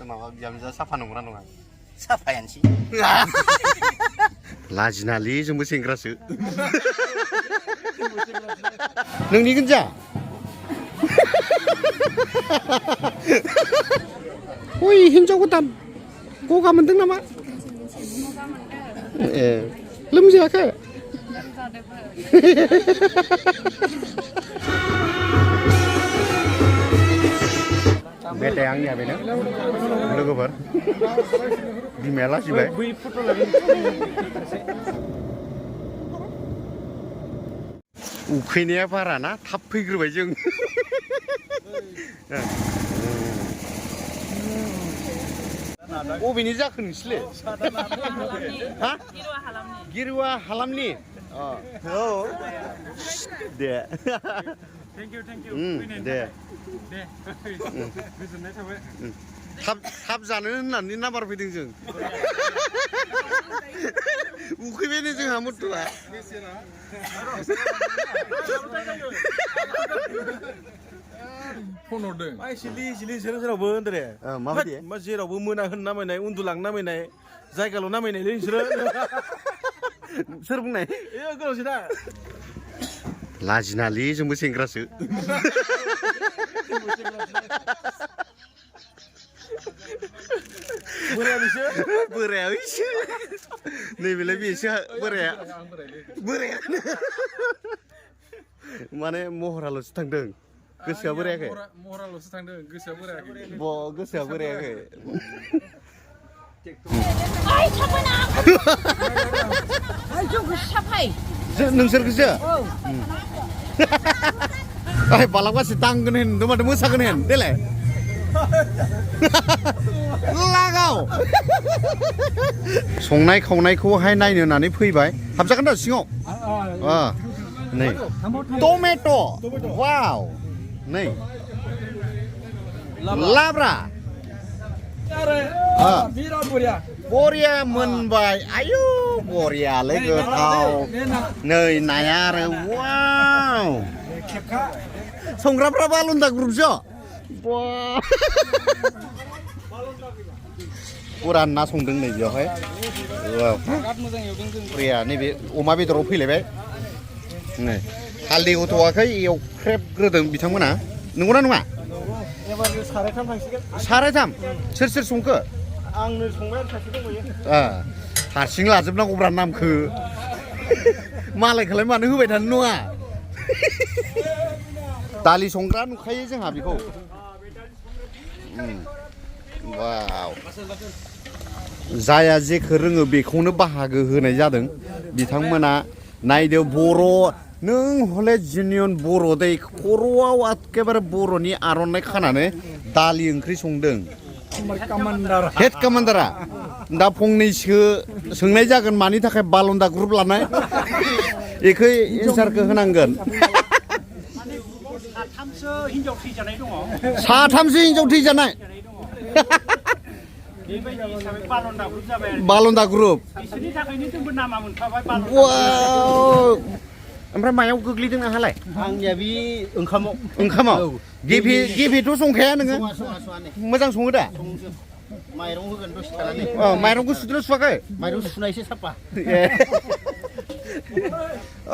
माबा बिहामजोआ साफा नंगौना नङा? साफायानोसै। लाजिनालै जोंबो सेंग्रासो। नोंनि गोनजा? ओइ हिनजाव गोदान गगा मोनदों नामा? ए लोमजायाखै? बेटाया आंनिया बेनो लोगोफोर बिमाया लाजिबाय। उखैनाया बारा ना थाब फैग्रोबाय जों। बबेनि जाखो नोंसोरलाय? हा? गिरुवा हालामनि? दे दे थाब जानो होननानै नाम्बार फैदों जों। उखैबायनो जोंहा मथ'आ। फन हरदों सिलि जेरावबो होनदोरे माबायदि जेरावबो मोना होन नामायनाय उन्दुलांनो नामायनाय जायगाल' नामायनायलै नोंसोरो। सोर बुंनाय? गोलावसै दा लाजिनालै जोंबो सेंग्रासो। बोराया बैसो नैबेलाय बेसो बोराया माने महराल'सो थांदों गोसोआ बोरायाखै। महराल'सो थांदों गोसोआ बोरायाखै। गोसोआ बोरायाखै। नोंसोरखौसो बालागासि दांगोन होनदों माथो मोसागोन होन देलाय लागाव। संनाय खावनायखौहाय नायनो होननानै फैबाय। हाबजागोन दा सिङाव? नै टमेट' वाव नै लाब्रा बरिया मोनबाय। आयु बरियालै गोथाव। नै नाया आरो वाव। संग्राफ्रा बालुन्दा ग्रुपसो। पुरा ना संदों नै बेयावहाय। बरिया नैबे अमा बेदराव फैलायबाय। नै हालदै होथ'वाखै एवख्रेबग्रोदों बिथांमोना। नंगौना नङा? सारायथाम थांसिगोन। सारायथाम? सोर संखो? आंनो संबाय आरो सासे दंबायो। हारसिं लाजोबनांगौब्रा नामखौ। मालायखौलाय मानो होबाय थानो नङा? दालि संग्रा नुखायो जोंहा बेखौ। वाव जाया जेखौ रोङो बेखौनो बाहागो होनाय जादों बिथांमोना। नायदो बर' नों हले जिनियन बर' दै खर'आव एखेबारे बर'नि आर'नाइ खानानै दालि ओंख्रि संदों। हेड कामान्डारा दा फंनैसो सोंनाय जागोन मानि थाखाय बालन्दा ग्रुप लानाय बेखौ एन्सारखौ होनांगोन। साथामसो हिनजाव थैजानाय बालन्दा ग्रुप। ओमफ्राय मायाव गोग्लैदों नोंहालाय? आंनिया बे ओंखामाव। गेफेथ' संखाया नोङो? मोजां सङो दा? माइरं होगोन दसे थानानै। माइरंखौ सुदों सुवाखै? माइरं सुनायसो साफा।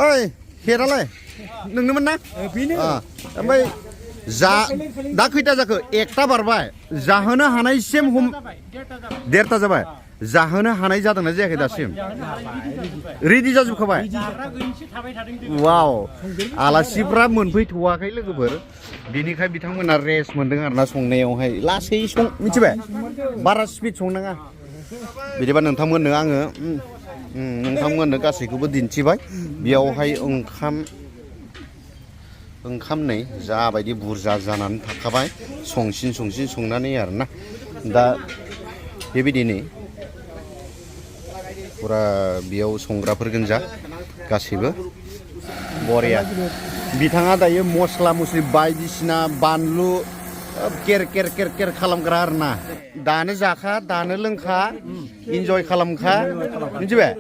ओइ हेरालाय नोंनोमोन ना? ओमफ्राय दा खैथा जाखो? एकथा बारबाय। जाहोनो हानायसिम 1:30 जाबाय। जाहोनो हानाय जादोंना जायाखै दासिम? रेडि जाजोबखाबाय? वाव आलासिफ्रा मोनफैथ'वाखै लोगोफोर। बिनिखाय बिथांमोना रेस्ट मोनदों आरोना संनायावहाय। लासै सं मिथिबाय? बारा स्पिड संनाङा। बिदिबा नोंथांमोननो आङो नोंथांमोननो गासैखौबो दिन्थिबाय। बेयावहाय ओंखाम नै जाबायदि बुरजा जानानै थाखाबाय। संसिन संनानै आरोना। दा बेबायदिनो फुरा बेयाव संग्राफोर गोजा गासैबो बरिया। बिथाङा दायो मस्ला मस्लि बायदिसिना बानलु केर खालामग्रा आरोना। दानो जाखा दानो लोंखा इन्जय खालामखा मिथिबाय?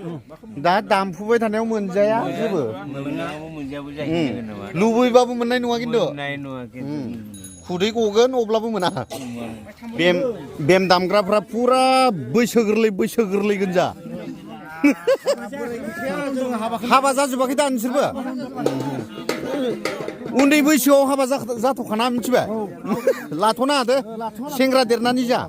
दा दामफुबाय थानायाव मोनजाया जेबो। लुबैबाबो मोननाय नङा खिन्थु। खुदै गगोन अब्लाबो मोना बेम दामग्राफ्रा फुरा बैसो गोरलै गोजा हाबा जाजोबाखै दा नोंसोरबो उन्दै बैसोआव हाबा जाथ'खाना मिथिबाय लाथ'ना दे सेंग्रा देरनानै जा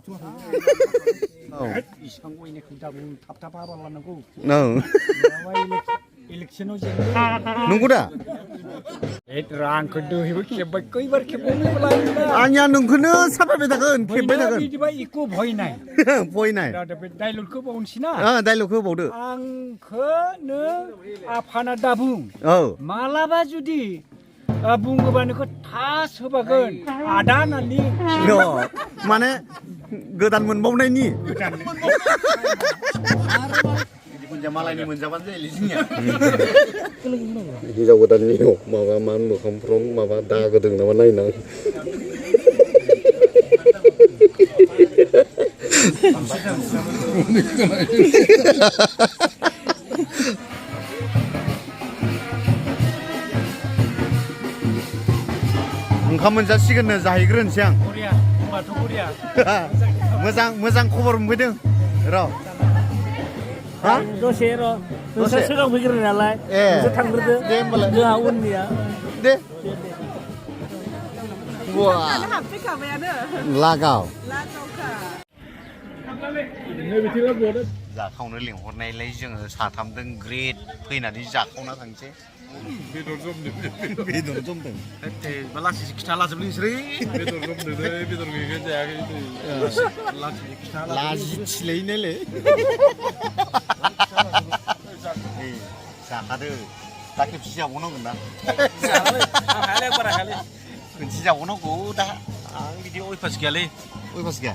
नंगौ दा आंनिया नोंखौनो साफायबाय थागोन खेबबाय थागोन भय नाय डाइलगखौ बावनोसैना डाइलगखौ होबावदो आंखो नों आफाना दाबुं औ मालाबा जुदि बुङोबा नोंखौ थास होबागोन आदा होननानै माने गोदान मोनबावनायनि मालायनि मोनजाबानो जायोलै जोंनिया हिनजाव गोदाननि माबा मा मोखांफ्राव माबा दागो दं नामा नायनां ओंखाम मोनजासिगोननो जाहैग्रोनोसै आं मोजां खबर मोनफैदों र' दसे सिगां फैग्रोन नालाय थांग्रोदो दे होमबालाय जोंहा उननिया दे लागाव जाखावनो लिंहरनायलाय जोङो साथामजों ग्रेट फैनानै जाखावना थांसै बेदर जमदों लासैसो खिथा लाजोबलै नोंसोरो बेदर जमदोंलै बेदर गैयैखाय जायाखै लासैसो खिथा लाजि थिलायनोलै जाखादो दा खेबसे जाबावनांगोन ना खनसे जाबावनांगौ दा आं बिदि अयफास गैयालै अयफास गैया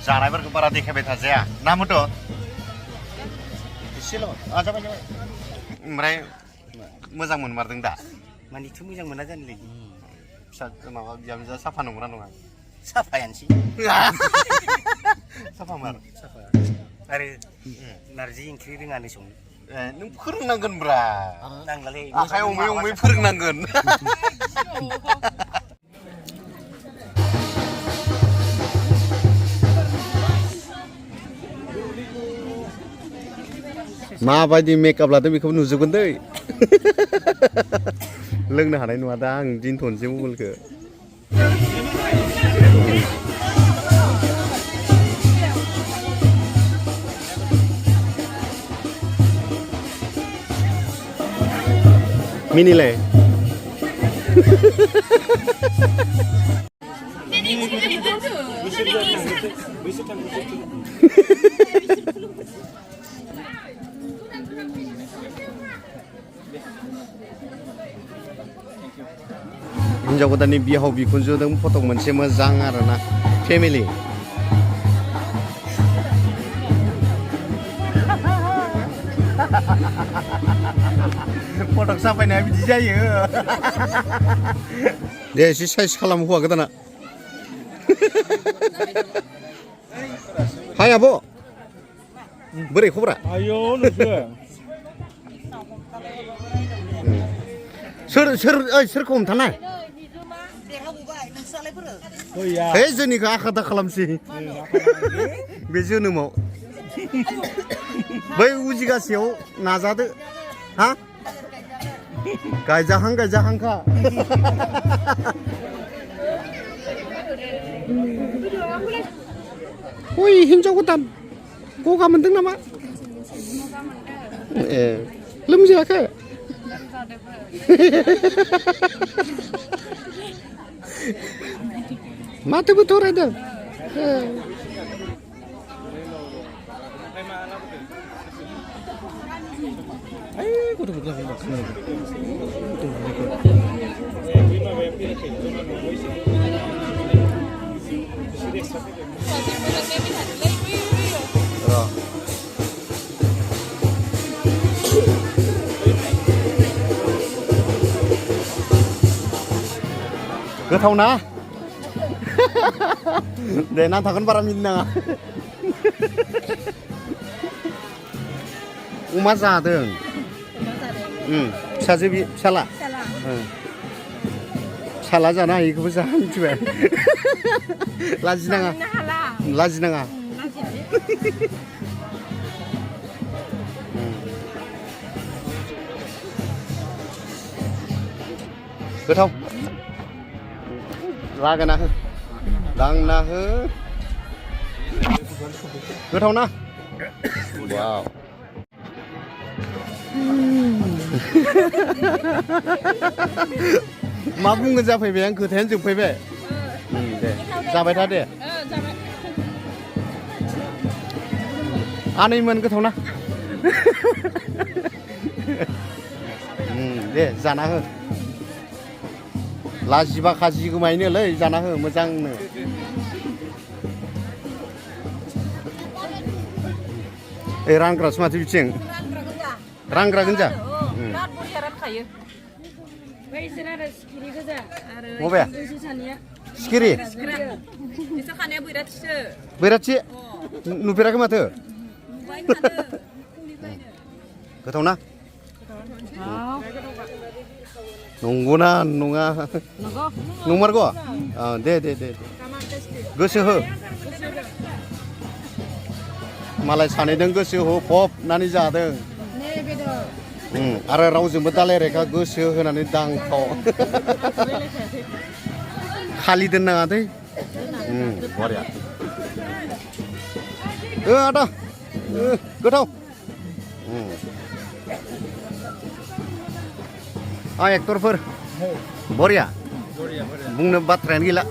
जानायफोरखौ बारा देखायबाय थाजाया ना मथ' एसेल' जाबाय ओमफ्राय मोजां मोनमारदों दा मानिथ' मोजां मोना जानोलै फिसा माबा बिहामजोआ साफा नंगौना नङा साफायानोसै साफा मार आरो नारजि ओंख्रि रोङानो संनो नों फोरोंनांगोन ब्रा नांलालै आखाइ अमै फोरोंनांगोन माबायदि मेकआप लादों बेखौबो नुजोबगोन दै लोंनो हानाय नङा दा आं दिनथ'नोसै मबाइलखौ मिनिलाय हिनजाव गोदाननि बिहाव बिखुनजोजों फट' मोनसे मोजां आरोना फेमिलि फट' साफायनाया बिदि जायो दे एसे साइज खालाम हौवा गोदाना हाय आब' बोरै खबरा सोरखौ हमथानाय है जोंनिखौ आखा दा खालामसै बे जोनोमाव बै उजिगासेयाव नाजादो हा गायजाहांखा ओइ हिनजाव गोदान गगा मोनदों नामा ए लोमजायाखै माथोबो थरायदों गोथाव ना दे नांथागोन बारा मिनिनाङा अमा जादों फिसाला साला जानो हायिखौबो जा मिथिबाय लाजिनाङा लाजिनाङा गोथाव लागायना हो दांना हो गोथाव ना वाव मा बुंगोन जाफैबाय आं खोथायानो जोबफैबाय दे जाबाय था दे आनैमोन गोथाव ना दे जाना हो लाजिबा खाजि गोमायनोलै जाना हो मोजांनो ए रानग्रासो माथो बिथिं रानग्रा गोजा बिराद बरिया रानखायो बैसोर आरो सिखिरि गोजा आरो बबे सिखिरि बिसोर खानाया बैराथिसो बैराथि नुफेराखै माथो नुबाय थादों गोथाव ना नंगौना नङा नंमारगौ दे दे दे गोसो हो मालाय सानैजों गोसो होफबनानै जादों आरो रावजोंबो दालायरायखा गोसो होनानै दांखाव खालि दोननाङा दै बरिया आदा गोथाव एक्टरफोर बरिया बुंनो बाथ्रायानो गैला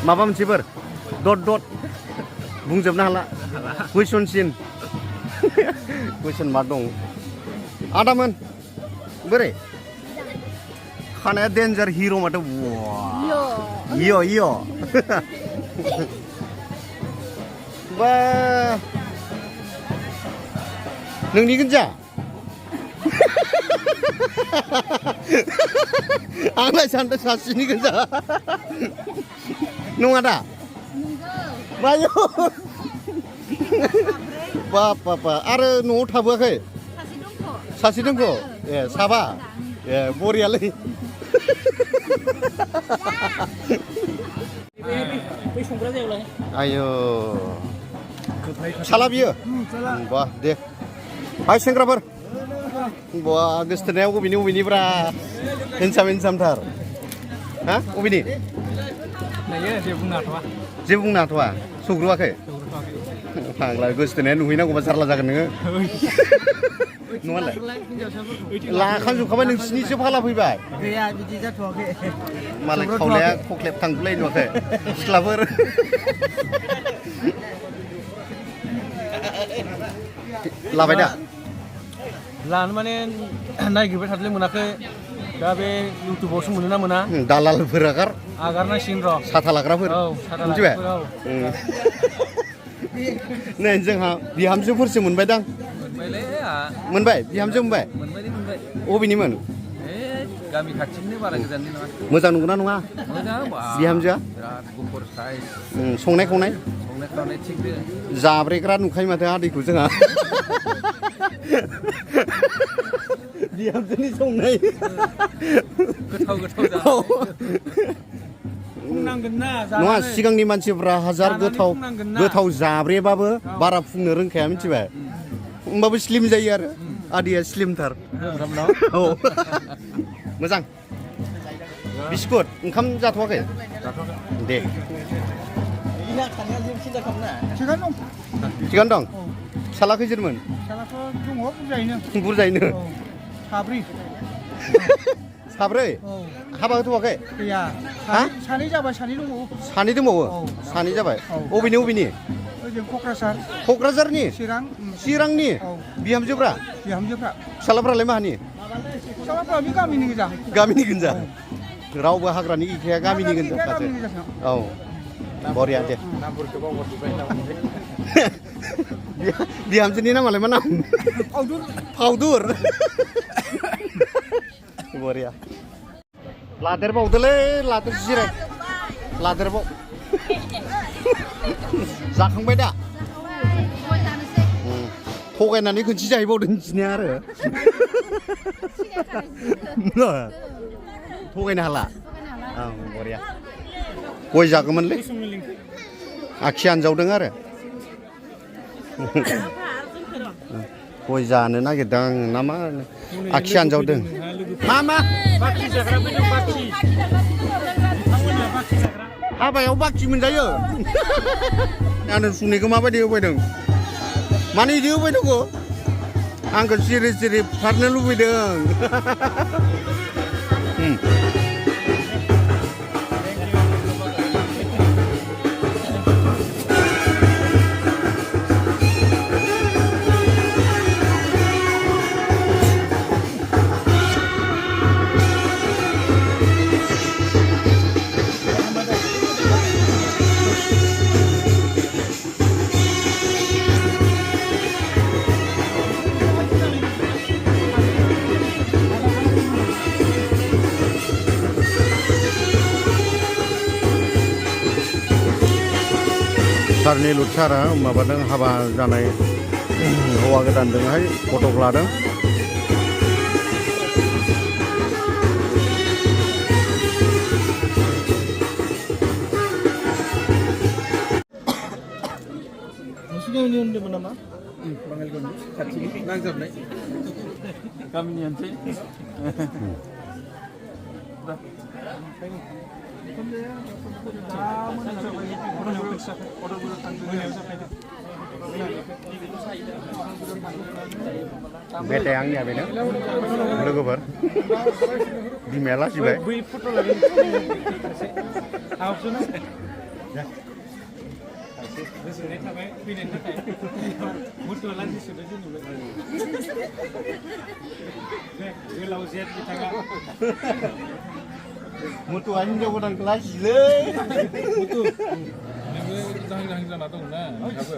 माबा मोनसेफोर दट दट बुंजोबनो हाला कुइसनसिन कुइसन मार्क दं आदामोन बोरै खानाया डेन्जार हिर' माथो इय इय बा नोंनि गोजा आंलाय सानदों सासेनि गोजा नङा दा बायो बाप बाप आरो न'आव थाबोआखै सासे दंख' ए साबा ए बरियालै आयो साला बियो बा दे हाय सेंग्राफोर बा गोसथोनाया अबेनि अबेनिब्रा हेन्सामथार हा अबेनि जेबो बुंनो हाथ'वा सौग्रोआखै फाग्ला गोसथोनाया नुहैनांगौबा जारला जागोन नोङो नङालाय लाखांजोबखाबाय नोंसिनिसो फाला फैबाय गैया बिदि जाथ'वाखै मालाय खावलाया खख्लेब थांगुलाय नुवाखै सिख्लाफोर लाबाय दा लानो माने नायगिरबाय थादोंलै मोनाखै दा बे इउटुबावसो मोनो ना मोना दालालफोर आगारनांसिगोन र' साथा लाग्राफोर मिथिबाय नै जोंहा बिहामजोफोरसो मोनबायदां मोनबाय बिहामजो मोनबाय अबेनिमोन गामि खाथिनि बारा गोजाननि नङा मोजां नंगौना नङा बिहामजोआ बिराद गुफुर साइज संनाय खावनाय थिग जाब्रेग्रा नुखायो माथो आदैखौ जोंहा बिहामजोनि संनाय गोथाव गोथाव नङा सिगांनि मानसिफ्रा हाजार गोथाव जाब्रेबाबो बारा फुंनो रोंखाया मिथिबाय होमबाबो स्लिम जायो आरो आदैया स्लिमथार औ मोजां बिस्कुट ओंखाम जाथ'वाखै दे थिगानो दं फिसाला खैजोनमोन बुरजायैनो साब्रै हाबा होथ'वाखै गैया सानै जाबाय सानै दंबावो सानै दंबावो सानै जाबाय अबेनि क'क्राझारनि चिरांनि बिहामजोफ्रा फिसालाफ्रालाय माहानि गामिनि गोजा रावबो हाग्रानि गैखाया गामिनि गोजा औ बरिया दे बिहामजोनि नामालाय मा नाम फावदुर बरिया लादेरबावदोलै जिराय लादेरबाव जाखांबाय दा थगायनानै खोनसे जाहैबावदों दिनै आरो थगायनो हाला ओं बरिया गय जागौमोनलै आखि आनजावदों आरो गय जानो नागिरदों आं ना मा आखि आनजावदों मा बाखि जाग्रा फैदों बाखि बिथांमोना बाखि जाग्रा हाबायाव बाखि मोनजायो आंनो सुनैखौ माबायदि होफैदों मानो इदि होबाय दङ आंखौ सिरि सिरि बुथारनो लुबैदों सारनि लुथारा माबादों हाबा जानाय हौवा गोदानजोंहाय फटक लादों नोंसिनि उन्दैमोन नामा बाङालिगावनि खाथिनि नांजाबनाय गामिनि ओनसोल मेथाइ आंनिया बेनो लोगोफोर बिमाया लाजिबाय बै फट' लागोन आवसोना गोजोननाय थाबाय फैनायनि थाखाय मथ'आ लाजिसोदो जेनेबा गोलाव जेठ बिथाङा मुथुआ हिनजाव गोदानखौ लाजिलै नोङो जाहां जाहां जाना दंना दाबो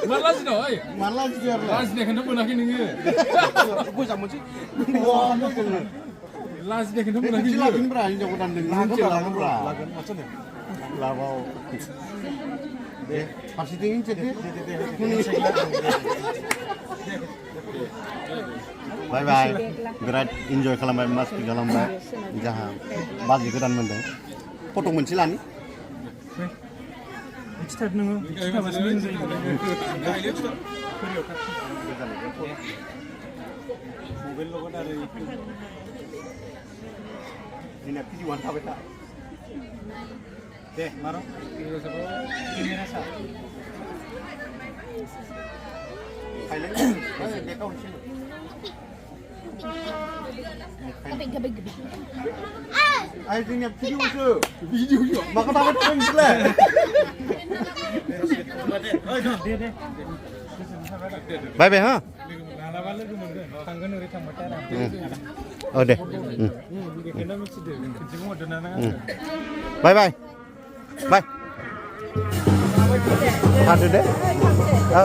मा लाजिनाव ओइ मा लाजियो आरो लाजिनायखौनो मोनाखै नोङो मोजां मोनसै लाजिनायखौनो मोनाखै मोनसे लागोनब्रा हिनजाव गोदानजों मोनसे लागोनब्रा लाबाव दे फारसेथिं हिनजाव बाय बाय बिराद इन्जय खालामबाय मास्ति खालामबाय जाहा बाजै गोदान मोनदों फट' मोनसे लानि खिथाब नोङो खिथाबासो मोजां जायो मबाइल लगन आरो जोंना भिडिअ'आनो थाबाय था दे मार' केमेरा सा आइ जोंनिया भिडिअ'सो माखौ थाबाय थादों नोंसोरलाय बाय बाय हा मालाबा लोगो मोनगोन थांगोन ओरै थांबाथाय औ दे बेखौनो मिथिदो खनसे बुंहरदो ना बाय बाय बाय थादो दे औ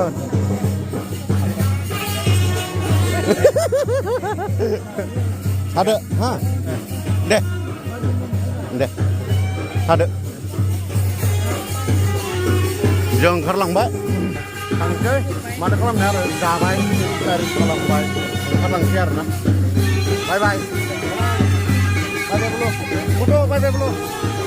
थादो हा दे दे थादो जों ओंखारलांबाय थांसै माथो खालामनो आरो जाबाय गारि खालामबाय ओंखारलांसै आरो ना बाय बाय बाय बाय ब्ल' फट' बाय बाय ब्ल'